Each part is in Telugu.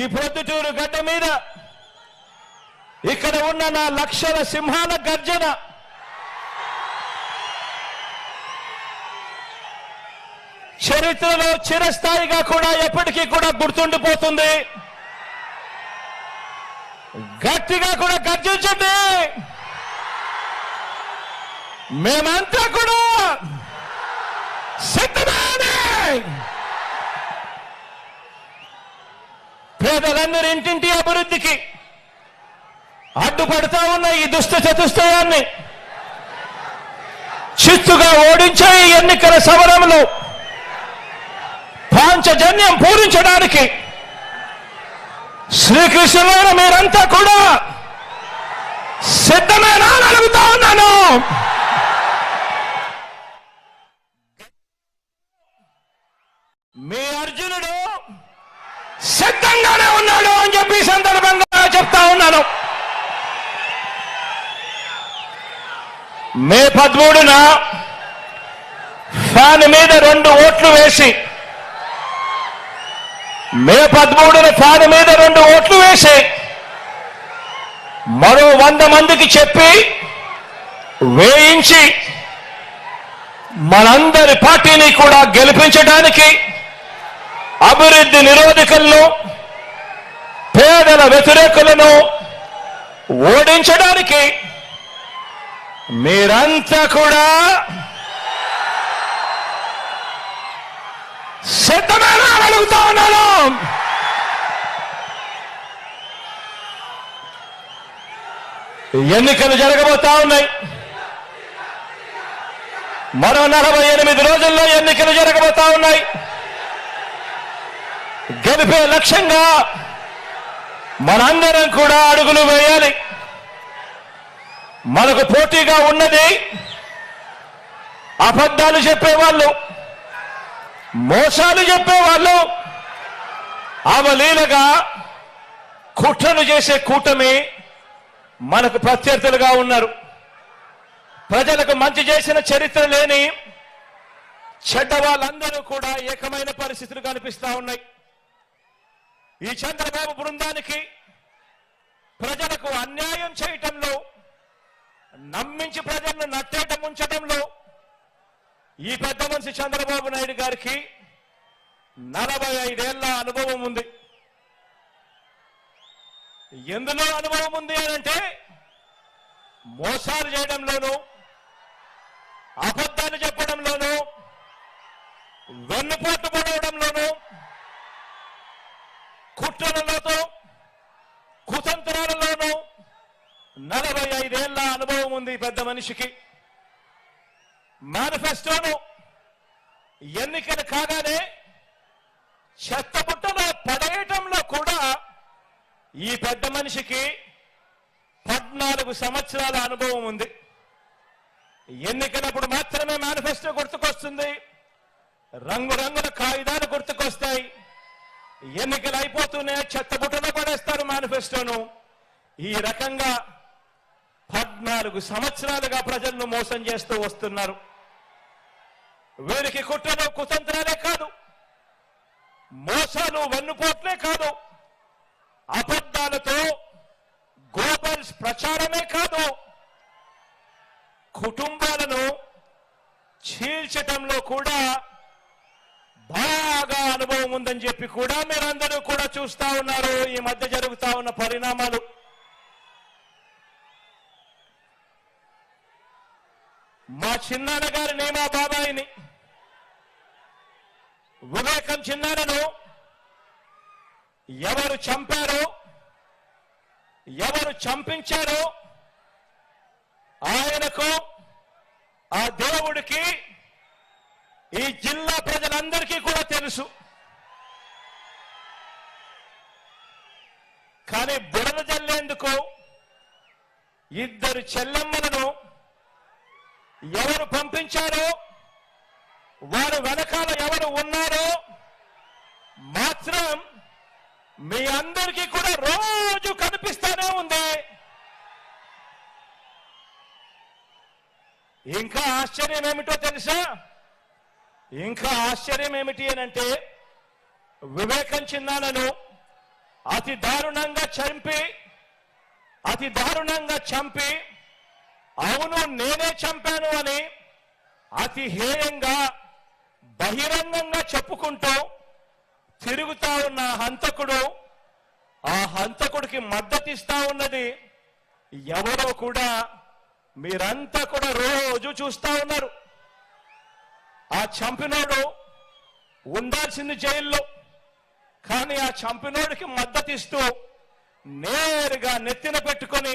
ఈ ప్రొద్దుటూరు గడ్డ మీద ఇక్కడ ఉన్న నా లక్షల సింహాల గర్జన చరిత్రలో చిరస్థాయిగా కూడా ఎప్పటికీ కూడా గుర్తుండిపోతుంది. గట్టిగా కూడా గర్జించండి. మేమంతా కూడా సిద్ధమే. పేదలందరి ఇంటింటి అభివృద్ధికి అడ్డుపడతా ఉన్న ఈ దుష్ట చతుష్టయాన్ని చిత్తుగా ఓడించే ఎన్నికల సమరంలో పాంచజన్యం పూరించడానికి శ్రీకృష్ణుడు మీరంతా కూడా సిద్ధమేనా అని అడుగుతా ఉన్నాను. మీ అర్జునుడు సిద్ధంగానే ఉన్నాడు అని చెప్పి సందర్భంగా చెప్తా ఉన్నాను. మే 13న ఫ్యాన్ మీద 2 ఓట్లు వేసి మరో 100 మందికి చెప్పి వేయించి మనందరి పార్టీని కూడా గెలిపించడానికి, అభివృద్ధి నిరోధకులను పేదల వ్యతిరేకులను ఓడించడానికి మీరంతా కూడా సిద్ధమేనా అని అడుగుతా ఉన్నాను. ఎన్నికలు జరగబోతా ఉన్నాయి. మరో 48 రోజుల్లో ఎన్నికలు జరగబోతా ఉన్నాయి. గెలిపే లక్ష్యంగా మనందరం కూడా అడుగులు వేయాలి. మనకు పోటీగా ఉన్నది అబద్ధాలు చెప్పేవాళ్ళు, మోసాలు చెప్పేవాళ్ళు, అవలీలగా కుట్రలు చేసే కూటమి మనకు ప్రత్యర్థులుగా ఉన్నారు. ప్రజలకు మంచి చేసిన చరిత్ర లేని చెడ్డ వాళ్ళందరూ కూడా ఏకమైన పరిస్థితులు కనిపిస్తా ఉన్నాయి. ఈ చంద్రబాబు బృందానికి ప్రజలకు అన్యాయం చేయటంలో, నమ్మించి ప్రజలను నట్టేట ముంచడంలో ఈ పెద్ద మనిషి చంద్రబాబు నాయుడు గారికి 45 ఏళ్ల అనుభవం ఉంది. ఎందులో అనుభవం ఉంది అనంటే మోసాలు చేయడంలోనూ, అబద్ధాలు చెప్పడంలోనూ, వెన్నుపోటు పడవడంలోనూ, కుట్రలతో కుతంత్రాలలోనూ 45 ఏళ్ల అనుభవం ఉంది పెద్ద మనిషికి. మేనిఫెస్టోను ఎన్నికలు కాగానే చెత్తబుట్టలో పడేయటంలో కూడా ఈ పెద్ద మనిషికి 14 సంవత్సరాల అనుభవం ఉంది. ఎన్నికలప్పుడు మాత్రమే మేనిఫెస్టో గుర్తుకొస్తుంది, రంగురంగుల కాగితాలు గుర్తుకొస్తాయి. ఎన్నికలు అయిపోతూనే చెత్తబుట్టలో పడేస్తారు మేనిఫెస్టోను. ఈ రకంగా 14 సంవత్సరాలుగా ప్రజలను మోసం చేస్తూ వస్తున్నారు. వీరికి కుట్రలు కుతంత్రాలే కాదు, మోసాలు వెన్నుపోట్లే కాదు, అబద్ధాలతో గోబల్స్ ప్రచారమే కాదు, కుటుంబాలను చీల్చటంలో కూడా బాగా అనుభవం ఉందని చెప్పి కూడా మీరందరూ కూడా చూస్తా ఉన్నారు. ఈ మధ్య జరుగుతా ఉన్న పరిణామాలు. మా చిన్నాన్న గారిని, మా బాబాయిని, వివేకం చిన్నాన్నను ఎవరు చంపారో, ఎవరు చంపించారో ఆయనకు, ఆ దేవుడికి, ఈ జిల్లా ప్రజలందరికీ కూడా తెలుసు. కానీ బురద జల్లేందుకు 2 చెల్లెమ్మలను ఎవరు పంపించారో, వారు వెనకాల ఎవరు ఉన్నారో మాత్రం మీ అందరికీ కూడా రోజు కనిపిస్తానే ఉంది. ఇంకా ఆశ్చర్యం ఏమిటో తెలుసా? ఇంకా ఆశ్చర్యం ఏమిటి అనంటే వివేకం చిన్నాన్నను అతి దారుణంగా చంపి అవును నేనే చంపాను అని అతి హేయంగా బహిరంగంగా చెప్పుకుంటూ తిరుగుతా ఉన్న హంతకుడు, ఆ హంతకుడికి మద్దతిస్తా ఉన్నది ఎవరో కూడా మీరంతా కూడా రోజు చూస్తా ఉన్నారు. ఆ చంపినోడు ఉండాల్సింది జైల్లో, కానీ ఆ చంపినోడికి మద్దతిస్తూ నేరుగా నెత్తిన పెట్టుకొని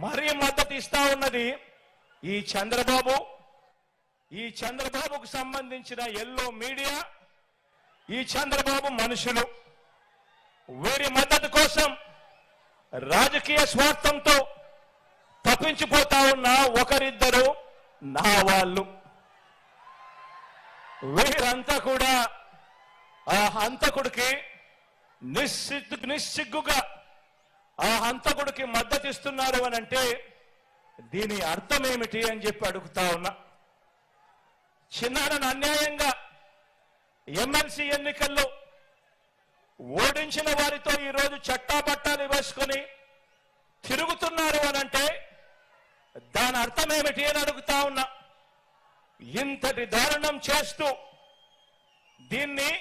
మరీ మద్దతు ఇస్తా ఉన్నది ఈ చంద్రబాబుకు సంబంధించిన ఎల్లో మీడియా, ఈ చంద్రబాబు మనుషులు. వీరి మద్దతు కోసం రాజకీయ స్వార్థంతో తప్పించిపోతా ఉన్న ఒకరిద్దరు నా వాళ్ళు. వీరంతా కూడా ఆ హంతకుడికి నిస్సిగ్గుగా ఆ హంతకుడికి మద్దతిస్తున్నారు అని అంటే దీని అర్థం ఏమిటి అని చెప్పి అడుగుతా ఉన్నా. చిన్నారని అన్యాయంగా ఎమ్మెల్సీ ఎన్నికల్లో ఓడించిన వారితో ఈరోజు చట్టాపట్టాలు వేసుకొని తిరుగుతున్నారు అని అంటే దాని అర్థం ఏమిటి అని అడుగుతా ఉన్నా. ఇంతటి దారుణం చేస్తూ దీన్ని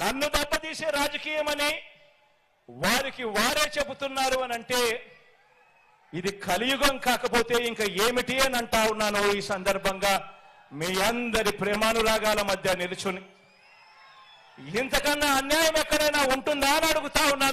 నన్ను దెబ్బతీసే రాజకీయమని వారికి వారే చెబుతున్నారు అని అంటే ఇది కలియుగం కాకపోతే ఇంకా ఏమిటి అని అంటా ఉన్నాను. ఈ సందర్భంగా మీ అందరి ప్రేమానురాగాల మధ్య నిలుచుని ఇంతకన్నా అన్యాయం ఎక్కడైనా ఉంటుందా అని అడుగుతా ఉన్నాను.